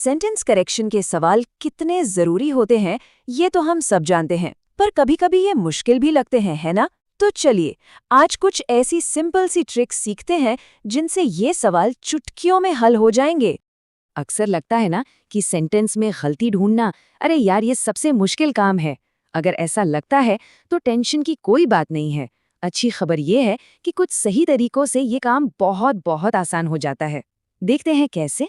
Sentence correction के सवाल कितने जरूरी होते हैं ये तो हम सब जानते हैं, पर कभी-कभी ये मुश्किल भी लगते हैं, है ना? तो चलिए आज कुछ ऐसी सिंपल सी ट्रिक्स सीखते हैं जिनसे ये सवाल चुटकियों में हल हो जाएंगे। अक्सर लगता है ना कि सेंटेंस में गलती ढूंढना, अरे यार ये सबसे मुश्किल काम है। अगर ऐसा लगता है तो टेंशन की कोई बात नहीं है। अच्छी खबर ये है कि कुछ सही तरीकों से ये काम बहुत बहुत आसान हो जाता है। देखते हैं कैसे।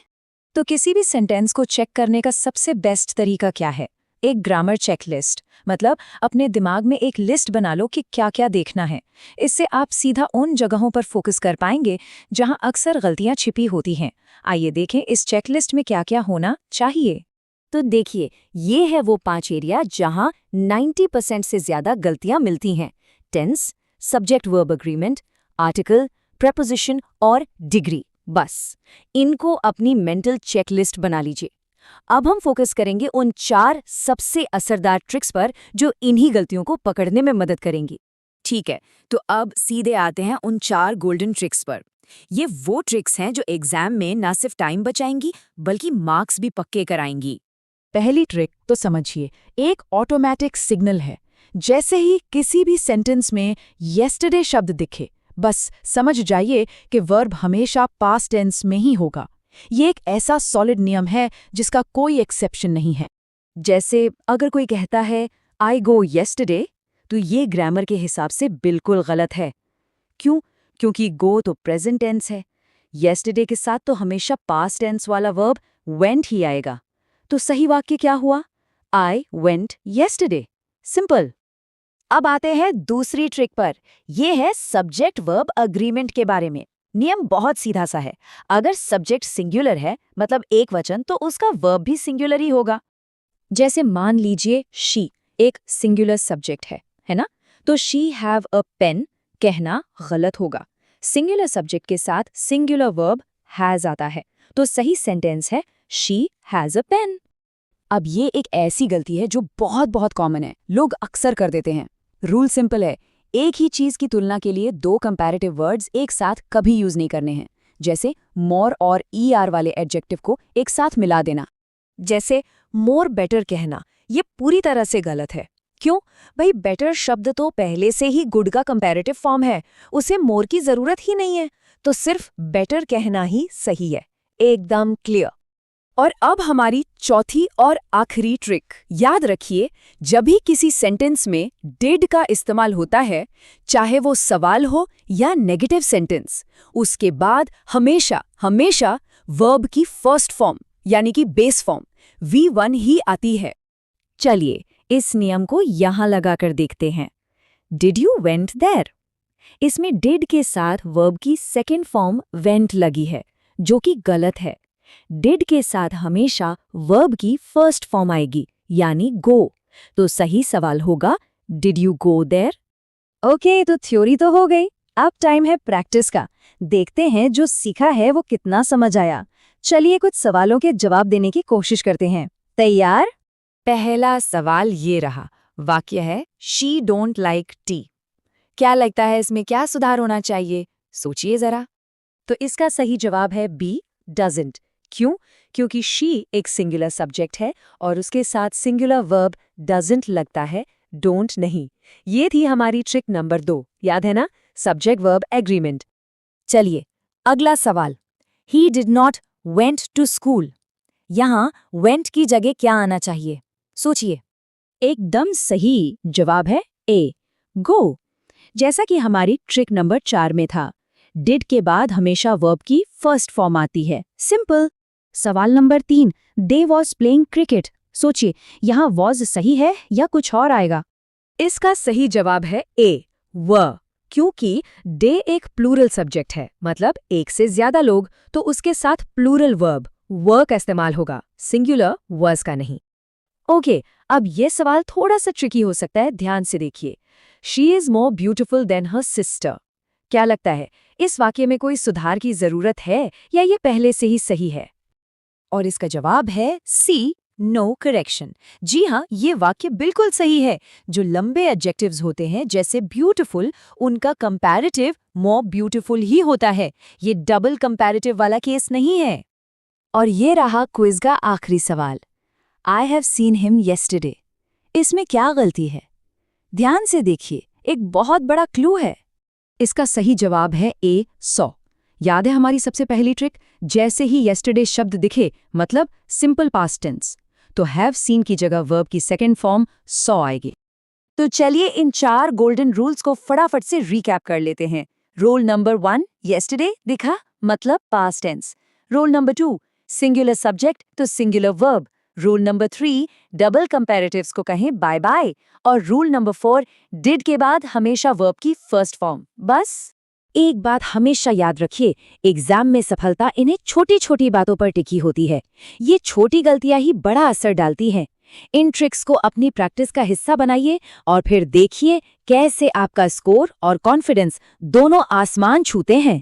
तो किसी भी सेंटेंस को चेक करने का सबसे बेस्ट तरीका क्या है? एक ग्रामर चेकलिस्ट, मतलब अपने दिमाग में एक लिस्ट बना लो कि क्या क्या देखना है। इससे आप सीधा उन जगहों पर फोकस कर पाएंगे जहां अक्सर गलतियां छिपी होती हैं। आइए देखें इस चेकलिस्ट में क्या क्या होना चाहिए। तो देखिए, ये है वो 5 एरिया जहां 90% से ज्यादा गलतियां मिलती हैं। Tense, subject verb agreement, article, preposition और डिग्री। बस इनको अपनी मेंटल चेकलिस्ट बना लीजिए। अब हम फोकस करेंगे उन 4 सबसे असरदार ट्रिक्स पर जो इन्हीं गलतियों को पकड़ने में मदद करेंगी। ठीक है, तो अब सीधे आते हैं उन 4 गोल्डन ट्रिक्स पर। ये वो ट्रिक्स हैं जो एग्जाम में ना सिर्फ टाइम बचाएंगी बल्कि मार्क्स भी पक्के कराएंगी। पहली ट्रिक तो समझिए, एक ऑटोमेटिक सिग्नल है। जैसे ही किसी भी सेंटेंस में येस्टरडे शब्द दिखे, बस समझ जाइए कि वर्ब हमेशा पास्ट टेंस में ही होगा। ये एक ऐसा सॉलिड नियम है जिसका कोई एक्सेप्शन नहीं है। जैसे अगर कोई कहता है आई गो येस्टरडे, तो ये ग्रामर के हिसाब से बिल्कुल गलत है। क्यों? क्योंकि गो तो प्रेजेंट टेंस है। येस्टरडे के साथ तो हमेशा पास्ट टेंस वाला वर्ब वेंट ही आएगा। तो सही वाक्य क्या हुआ? I went yesterday. सिंपल। अब आते हैं दूसरी ट्रिक पर। यह है सब्जेक्ट वर्ब अग्रीमेंट के बारे में। नियम बहुत सीधा सा है। अगर सब्जेक्ट सिंगुलर है, मतलब एक वचन, तो उसका वर्ब भी सिंगुलर ही होगा। जैसे मान लीजिए शी एक सिंगुलर सब्जेक्ट है ना? तो शी हैव अ पेन कहना गलत होगा। सिंगुलर सब्जेक्ट के साथ सिंगुलर वर्ब हैज आता है, तो सही सेंटेंस है शी हैज अ पेन। अब ये एक ऐसी गलती है जो बहुत बहुत कॉमन है, लोग अक्सर कर देते हैं। रूल सिंपल है, एक ही चीज की तुलना के लिए 2 कंपैरेटिव वर्ड्स एक साथ कभी यूज नहीं करने हैं। जैसे मोर और ईआर वाले एडजेक्टिव को एक साथ मिला देना। जैसे मोर बेटर कहना, ये पूरी तरह से गलत है। क्यों? भाई बेटर शब्द तो पहले से ही गुड का कंपैरेटिव फॉर्म है, उसे मोर की जरूरत ही नहीं है, तो सिर्फ बेटर कहना ही सही है। एकदम क्लियर। और अब हमारी चौथी और आखिरी ट्रिक याद रखिए, जब भी किसी सेंटेंस में डिड का इस्तेमाल होता है, चाहे वो सवाल हो या नेगेटिव सेंटेंस, उसके बाद हमेशा हमेशा वर्ब की फर्स्ट फॉर्म यानी कि बेस फॉर्म V1 ही आती है। चलिए इस नियम को यहां लगाकर देखते हैं। Did you went there? इसमें डिड के साथ वर्ब की सेकेंड फॉर्म वेंट लगी है, जो कि गलत है। डिड के साथ हमेशा वर्ब की फर्स्ट फॉर्म आएगी, यानी गो। तो सही सवाल होगा did you go there? Okay, तो थ्योरी तो हो गई, अब टाइम है प्रैक्टिस का। देखते हैं जो सीखा है वो कितना समझ आया। चलिए कुछ सवालों के जवाब देने की कोशिश करते हैं। तैयार? पहला सवाल ये रहा। वाक्य है शी डोंट लाइक टी। क्या लगता है इसमें क्या सुधार होना चाहिए? सोचिए जरा। तो इसका सही जवाब है बी, डजंट। क्यों? क्योंकि शी एक सिंगुलर सब्जेक्ट है और उसके साथ सिंगुलर वर्ब डजंट लगता है, डोंट नहीं। ये थी हमारी ट्रिक नंबर 2, याद है ना? Subject verb agreement. चलिए अगला सवाल। He did not went to school. यहाँ वेंट की जगह क्या आना चाहिए? सोचिए। एकदम सही जवाब है ए, गो। जैसा कि हमारी ट्रिक नंबर 4 में था, डिड के बाद हमेशा वर्ब की फर्स्ट फॉर्म आती है, सिंपल। सवाल number 3, they was playing cricket. सोचिए, यहाँ वॉज सही है या कुछ और आएगा? इसका सही जवाब है ए, व। क्योंकि डे एक प्लूरल सब्जेक्ट है, मतलब एक से ज्यादा लोग, तो उसके साथ प्लूरल वर्ब व का इस्तेमाल होगा, सिंगुलर वॉज का नहीं। ओके, अब ये सवाल थोड़ा सा ट्रिकी हो सकता है, ध्यान से देखिए। She is more beautiful than her sister. क्या लगता है इस वाक्य में कोई सुधार की जरूरत है या ये पहले से ही सही है? और इसका जवाब है सी, नो करेक्शन। जी हाँ, ये वाक्य बिल्कुल सही है। जो लंबे एडजेक्टिव्स होते हैं जैसे ब्यूटीफुल, उनका कंपैरेटिव मोर ब्यूटीफुल ही होता है। ये डबल कंपैरेटिव वाला केस नहीं है। और ये रहा क्विज का आखिरी सवाल। I have seen him yesterday. इसमें क्या गलती है? ध्यान से देखिए, एक बहुत बड़ा क्लू है। इसका सही जवाब है ए 100। याद है हमारी सबसे पहली ट्रिक, जैसे ही येस्टरडे शब्द दिखे मतलब सिंपल पास्ट टेंस, तो हैव सीन की जगह वर्ब की सेकंड फॉर्म 100 आएगी। तो चलिए इन 4 गोल्डन रूल्स को फटाफट से रिकैप कर लेते हैं। रूल नंबर 1, येस्टरडे दिखा मतलब past tense. Rule number 2, singular subject तो singular verb. Rule number 3, double comparatives को कहें बाय बाय। और रूल नंबर 4, डिड के बाद हमेशा वर्ब की फर्स्ट फॉर्म। बस एक बात हमेशा याद रखिए, एग्जाम में सफलता इन्हें छोटी छोटी बातों पर टिकी होती है। ये छोटी गलतियां ही बड़ा असर डालती हैं। इन ट्रिक्स को अपनी प्रैक्टिस का हिस्सा बनाइए और फिर देखिए कैसे आपका स्कोर और कॉन्फिडेंस दोनों आसमान छूते हैं।